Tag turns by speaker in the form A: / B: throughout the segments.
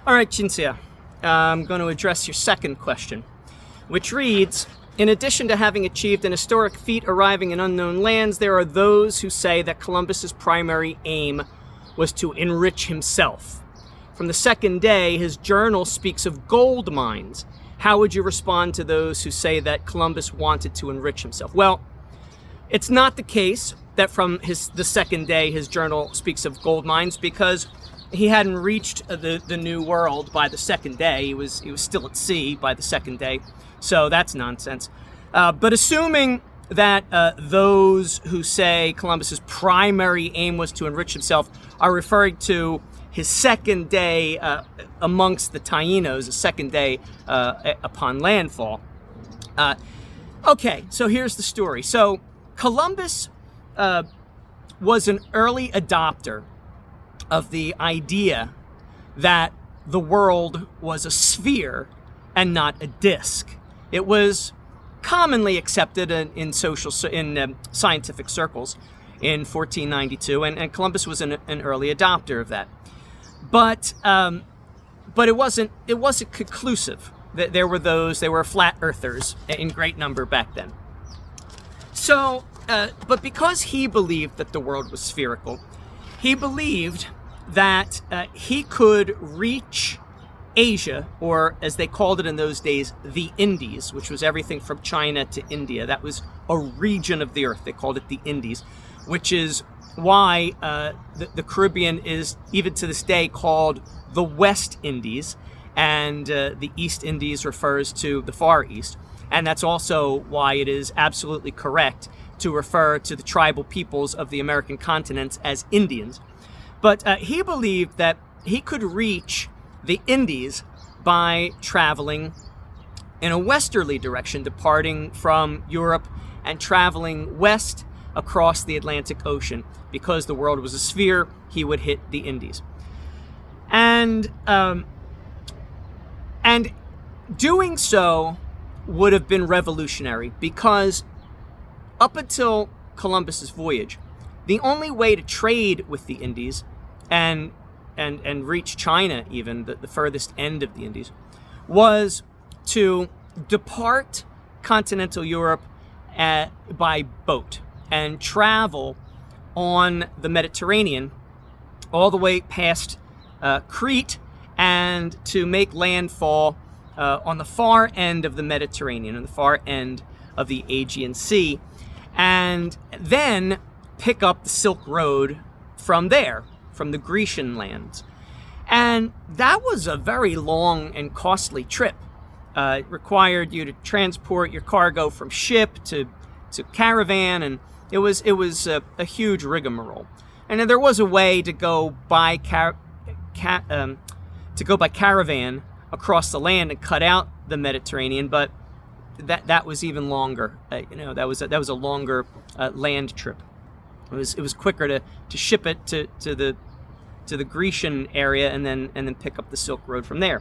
A: All right, Cinzia, I'm going to address your second question, which reads, in addition to having achieved an historic feat arriving in unknown lands, there are those who say that Columbus's primary aim was to enrich himself. From the second day, his journal speaks of gold mines. How would you respond to those who say that Columbus wanted to enrich himself? Well, it's not the case that from the second day his journal speaks of gold mines, because he hadn't reached the New World by the second day. He was still at sea by the second day, so that's nonsense. But assuming that those who say Columbus's primary aim was to enrich himself are referring to his second day amongst the Taínos, the second day upon landfall. Okay, so here's the story. So Columbus was an early adopter of the idea that the world was a sphere and not a disc. It was commonly accepted in scientific circles in 1492, and Columbus was an early adopter of that. But it wasn't conclusive. There were flat earthers in great number back then. So, but because he believed that the world was spherical, he believed that he could reach Asia, or as they called it in those days, the Indies, which was everything from China to India. That was a region of the earth. They called it the Indies, which is why the Caribbean is, even to this day, called the West Indies, and the East Indies refers to the Far East. And that's also why it is absolutely correct to refer to the tribal peoples of the American continents as Indians. But he believed that he could reach the Indies by traveling in a westerly direction, departing from Europe and traveling west across the Atlantic Ocean. Because the world was a sphere, he would hit the Indies. And doing so would have been revolutionary, because up until Columbus's voyage, the only way to trade with the Indies and reach China, even the furthest end of the Indies, was to depart continental Europe by boat and travel on the Mediterranean all the way past Crete, and to make landfall on the far end of the Mediterranean, on the far end of the Aegean Sea, and then pick up the Silk Road from there, from the Grecian lands. And that was a very long and costly trip. It required you to transport your cargo from ship to caravan, and it was a huge rigmarole. And then there was a way to go by caravan across the land and cut out the Mediterranean, but that was even longer. That was a longer land trip. It was quicker to ship it to the Grecian area and then pick up the Silk Road from there.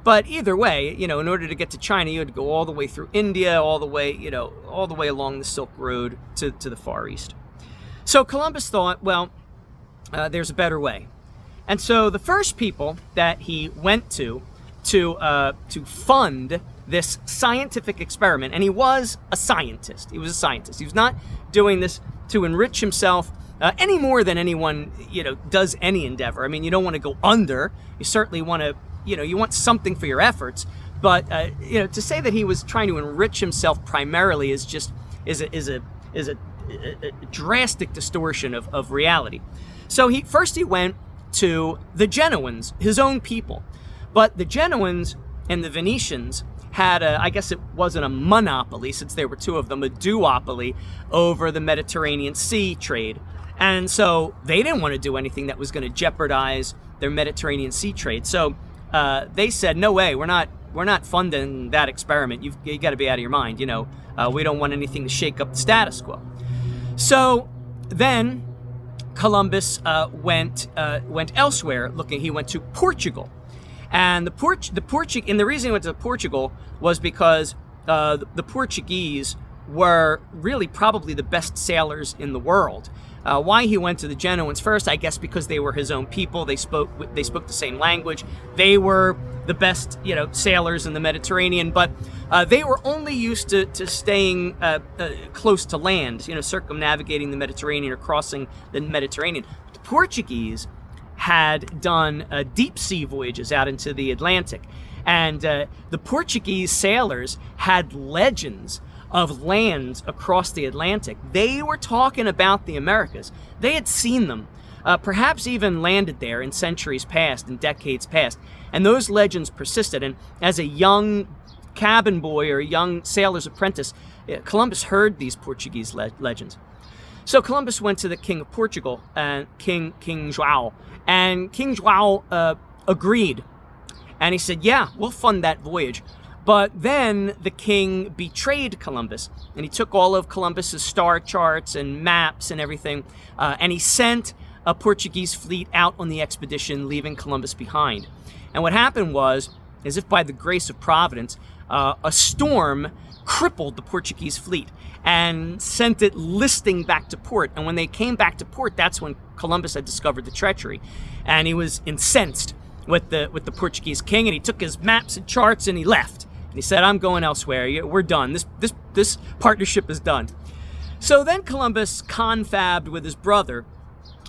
A: But either way, in order to get to China, you had to go all the way through India, all the way along the Silk Road to the Far East. So Columbus thought, well, there's a better way. And so the first people that he went to fund this scientific experiment, and he was a scientist. He was not doing this to enrich himself any more than anyone, does any endeavor. I mean, you don't want to go under. You certainly want to, you want something for your efforts. But to say that he was trying to enrich himself primarily is a drastic distortion of reality. So he went to the Genoans, his own people. But the Genoans and the Venetians had I guess it wasn't a monopoly, since there were two of them, a duopoly over the Mediterranean Sea trade. And so they didn't want to do anything that was going to jeopardize their Mediterranean Sea trade. So they said, no way, we're not funding that experiment. You got to be out of your mind. We don't want anything to shake up the status quo. So then Columbus went elsewhere looking. He went to Portugal. And the reason he went to Portugal was because the Portuguese were really probably the best sailors in the world. Why he went to the Genoans first, I guess because they were his own people. They spoke the same language. They were the best, sailors in the Mediterranean, but they were only used to staying close to land, circumnavigating the Mediterranean or crossing the Mediterranean. The Portuguese had done deep sea voyages out into the Atlantic, and the Portuguese sailors had legends of lands across the Atlantic. They were talking about the Americas. They had seen them, perhaps even landed there in centuries past, in decades past. And those legends persisted. And as a young cabin boy or a young sailor's apprentice, Columbus heard these Portuguese legends. So Columbus went to the King of Portugal, King João. And King João agreed. And he said, yeah, we'll fund that voyage. But then the king betrayed Columbus, and he took all of Columbus's star charts and maps and everything, and he sent a Portuguese fleet out on the expedition, leaving Columbus behind. And what happened was, as if by the grace of Providence, a storm crippled the Portuguese fleet and sent it listing back to port. And when they came back to port, that's when Columbus had discovered the treachery, and he was incensed with the Portuguese king, and he took his maps and charts and he left. And he said, I'm going elsewhere. We're done. This partnership is done. So then Columbus confabbed with his brother,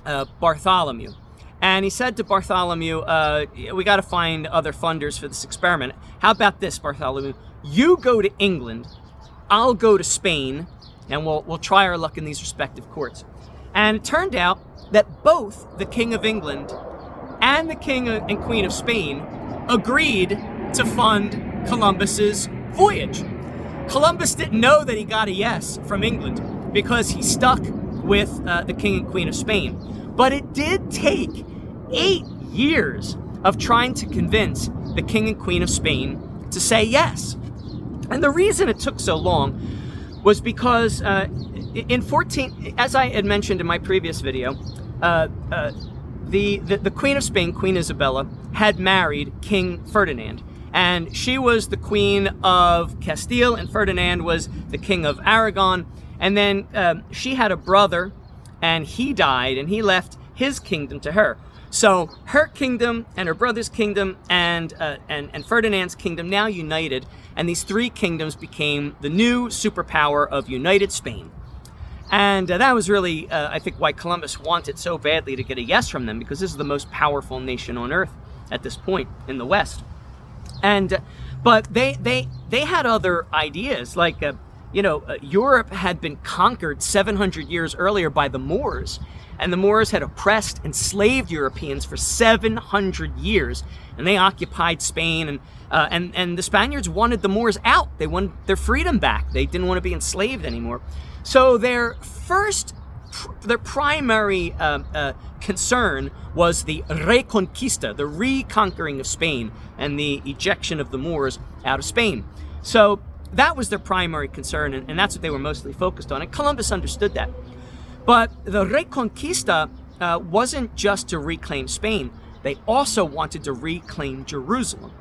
A: Bartholomew. And he said to Bartholomew, we got to find other funders for this experiment. How about this, Bartholomew? You go to England, I'll go to Spain, and we'll try our luck in these respective courts. And it turned out that both the King of England and the King and Queen of Spain agreed to fund Columbus's voyage. Columbus didn't know that he got a yes from England because he stuck with the King and Queen of Spain. But it did take 8 years of trying to convince the King and Queen of Spain to say yes. And the reason it took so long was because as I had mentioned in my previous video, the Queen of Spain, Queen Isabella, had married King Ferdinand. And she was the Queen of Castile, and Ferdinand was the King of Aragon. And then she had a brother, and he died, and he left his kingdom to her. So her kingdom and her brother's kingdom and Ferdinand's kingdom now united, and these three kingdoms became the new superpower of United Spain. And that was really, I think, why Columbus wanted so badly to get a yes from them, because this is the most powerful nation on earth at this point in the West. But they had other ideas, like Europe had been conquered 700 years earlier by the Moors, and the Moors had oppressed, enslaved Europeans for 700 years, and they occupied Spain, and the Spaniards wanted the Moors out. They wanted their freedom back. They didn't want to be enslaved anymore. So their primary concern was the Reconquista, the reconquering of Spain, and the ejection of the Moors out of Spain. So that was their primary concern, and that's what they were mostly focused on, and Columbus understood that. But the Reconquista wasn't just to reclaim Spain. They also wanted to reclaim Jerusalem.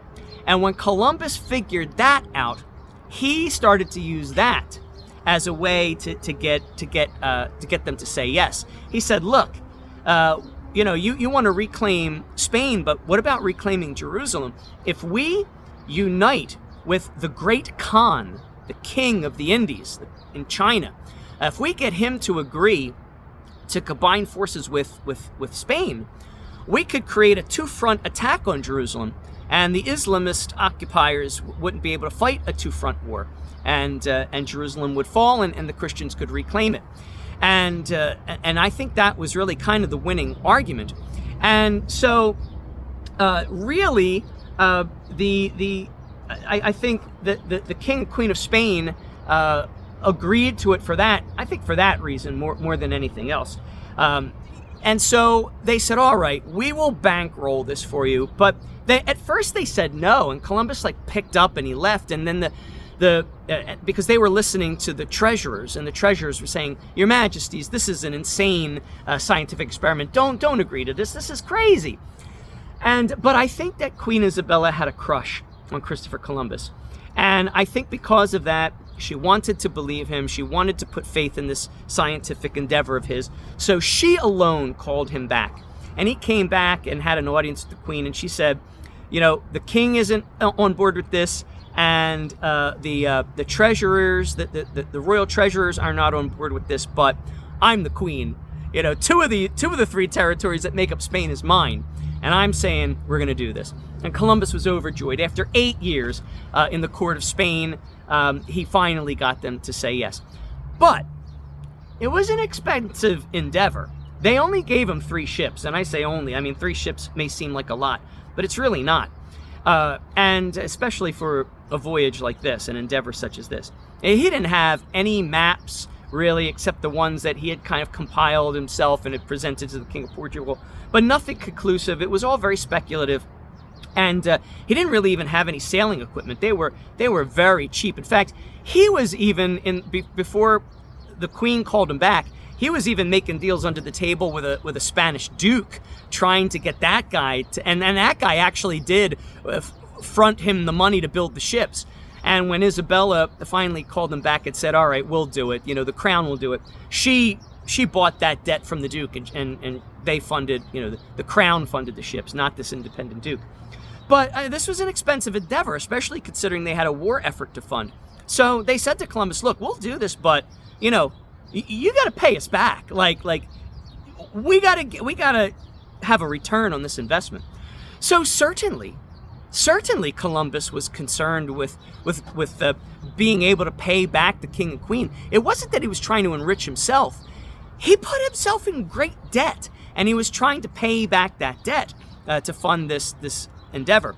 A: And when Columbus figured that out, he started to use that as a way to get them to say yes. He said, look, you want to reclaim Spain, but what about reclaiming Jerusalem? If we unite with the great Khan, the king of the Indies in China, if we get him to agree to combine forces with Spain, we could create a two-front attack on Jerusalem, and the Islamist occupiers wouldn't be able to fight a two-front war, and Jerusalem would fall, and the Christians could reclaim it. And I think that was really kind of the winning argument. And so, really, I think that the King and Queen of Spain agreed to it for that. I think for that reason more than anything else. And so they said, all right, we will bankroll this for you. But at first they said no, and Columbus picked up and he left. And then because they were listening to the treasurers, and the treasurers were saying, Your Majesties, this is an insane scientific experiment. Don't agree to this. This is crazy. But I think that Queen Isabella had a crush on Christopher Columbus. And I think because of that, She wanted to believe him. She wanted to put faith in this scientific endeavor of his. So she alone called him back. And he came back and had an audience with the queen. And she said, the king isn't on board with this. And the treasurers, the royal treasurers are not on board with this. But I'm the queen. Two of the three territories that make up Spain is mine. And I'm saying we're going to do this. And Columbus was overjoyed. After 8 years in the court of Spain, he finally got them to say yes. But it was an expensive endeavor. They only gave him 3 ships. And I say only. I mean, 3 ships may seem like a lot, but it's really not. And especially for a voyage like this, an endeavor such as this. He didn't have any maps, really, except the ones that he had kind of compiled himself and had presented to the King of Portugal, but nothing conclusive. It was all very speculative. And he didn't really even have any sailing equipment. They were very cheap. In fact, he was even before the queen called him back, he was even making deals under the table with a Spanish duke, trying to get that guy to, and that guy actually did front him the money to build the ships. And when Isabella finally called them back and said, all right, we'll do it, the crown will do it, she bought that debt from the duke, and they funded, the crown funded the ships, not this independent duke. But this was an expensive endeavor, especially considering they had a war effort to fund. So they said to Columbus, look, we'll do this, but, you got to pay us back. Like we got to have a return on this investment. So certainly Columbus was concerned with being able to pay back the king and queen. It wasn't that he was trying to enrich himself. He put himself in great debt, and he was trying to pay back that debt to fund this endeavor.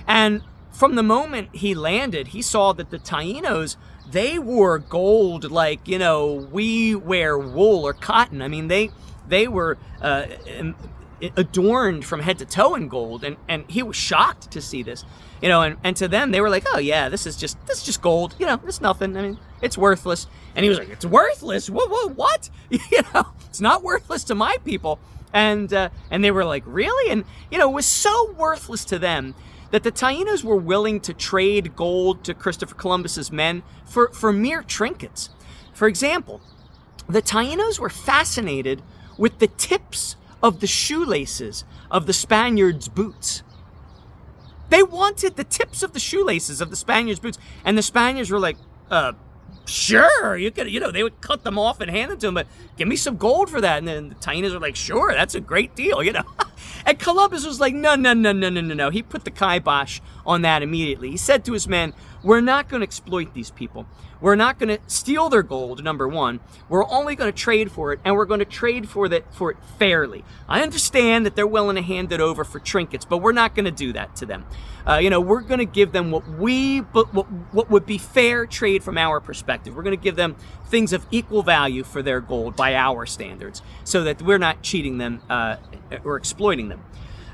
A: And from the moment he landed, he saw that the Taínos, they wore gold like, we wear wool or cotton. I mean, they were adorned from head to toe in gold, and he was shocked to see this, and to them, they were like, oh yeah, this is just gold, it's nothing. I mean, it's worthless. And he was like, it's worthless? What? It's not worthless to my people. And they were like, really? And, it was so worthless to them that the Taínos were willing to trade gold to Christopher Columbus's men for mere trinkets. For example, the Taínos were fascinated with the tips of the shoelaces of the Spaniards' boots. They wanted the tips of the shoelaces of the Spaniards' boots. And the Spaniards were like, sure, you could, they would cut them off and hand them to him, but give me some gold for that. And then the Taínos were like, sure, that's a great deal, And Columbus was like, no. He put the kibosh on that immediately. He said to his men, we're not going to exploit these people. We're not going to steal their gold, number one. We're only going to trade for it, and we're going to trade for it fairly. I understand that they're willing to hand it over for trinkets, but we're not going to do that to them. We're going to give them what would be fair trade from our perspective. We're going to give them things of equal value for their gold by our standards, so that we're not cheating them or exploiting them.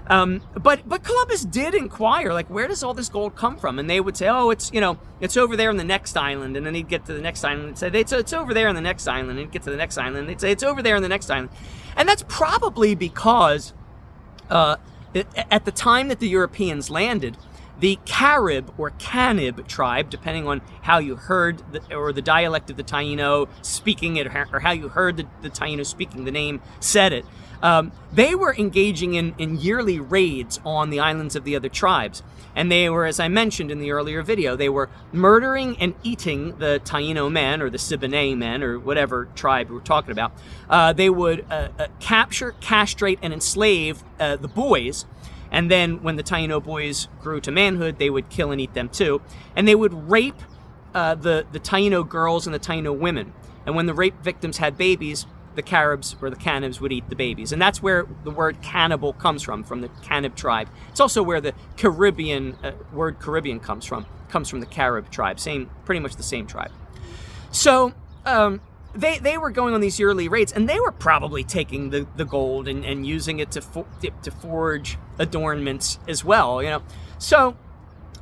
A: But Columbus did inquire, like, where does all this gold come from? And they would say, oh, it's over there in the next island. And then he'd get to the next island and say, it's over there in the next island. And he'd get to the next island and they'd say, it's over there in the next island. And that's probably because at the time that the Europeans landed, the Carib or Canib tribe, depending on how you heard the dialect of the Taíno speaking it, or how you heard the Taíno speaking the name said it, they were engaging in yearly raids on the islands of the other tribes. And they were, as I mentioned in the earlier video, they were murdering and eating the Taíno men, or the Siboney men, or whatever tribe we're talking about. They would capture, castrate, and enslave the boys. And then when the Taíno boys grew to manhood, they would kill and eat them too. And they would rape the Taíno girls and the Taíno women. And when the rape victims had babies, the Caribs or the Canibs would eat the babies. And that's where the word cannibal comes from the Canib tribe. It's also where the Caribbean, word Caribbean comes from the Carib tribe, pretty much the same tribe. So they were going on these yearly raids, and they were probably taking the gold and using it to forge adornments as well, So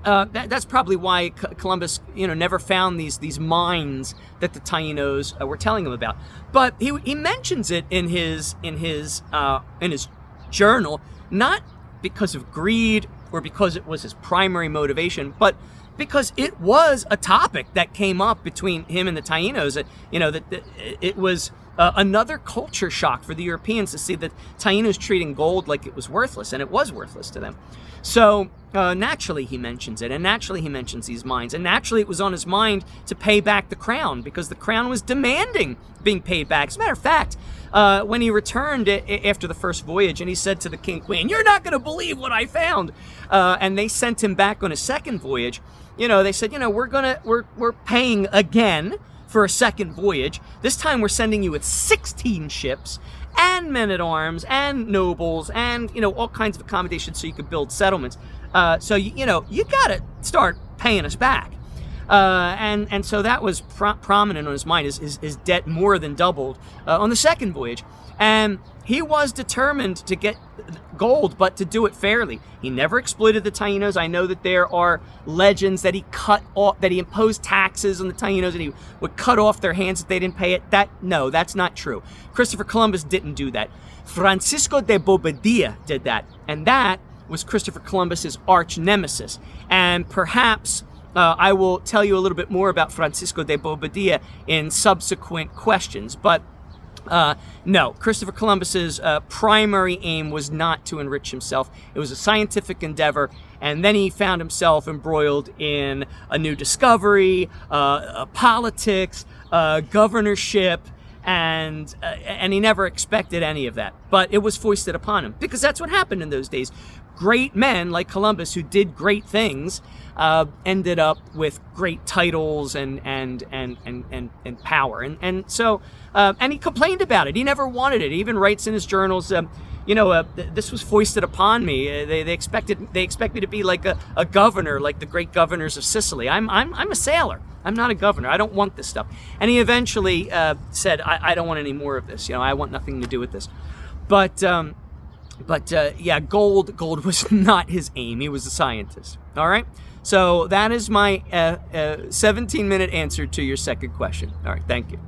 A: that's probably why Columbus, never found these mines that the Taínos were telling him about. But he mentions it in his journal, not because of greed or because it was his primary motivation, but because it was a topic that came up between him and the Taínos. That it was another culture shock for the Europeans to see that Taínos treating gold like it was worthless, and it was worthless to them. So naturally he mentions it, and naturally he mentions these mines, and naturally it was on his mind to pay back the crown, because the crown was demanding being paid back. As a matter of fact, when he returned after the first voyage, and he said to the king, queen, "You're not going to believe what I found," and they sent him back on his second voyage. They said, we're paying again for a second voyage. This time we're sending you with 16 ships and men-at-arms and nobles and, all kinds of accommodations so you could build settlements. So, you got to start paying us back. And so that was prominent on his mind. His debt more than doubled on the second voyage. And he was determined to get gold, but to do it fairly. He never exploited the Taínos. I know that there are legends that he imposed taxes on the Taínos, and he would cut off their hands if they didn't pay it. No, that's not true. Christopher Columbus didn't do that. Francisco de Bobadilla did that, and that was Christopher Columbus's arch nemesis. And perhaps I will tell you a little bit more about Francisco de Bobadilla in subsequent questions, but no, Christopher Columbus's primary aim was not to enrich himself. It was a scientific endeavor, and then he found himself embroiled in a new discovery, politics, governorship, and he never expected any of that. But it was foisted upon him, because that's what happened in those days. Great men like Columbus, who did great things, ended up with great titles and power, and so he complained about it. He never wanted it. He even writes in his journals, this was foisted upon me. They expect me to be like a governor, like the great governors of Sicily. I'm a sailor. I'm not a governor. I don't want this stuff. And he eventually said, I don't want any more of this. I want nothing to do with this. But gold was not his aim. He was a scientist. All right. So that is my 17-minute answer to your second question. All right. Thank you.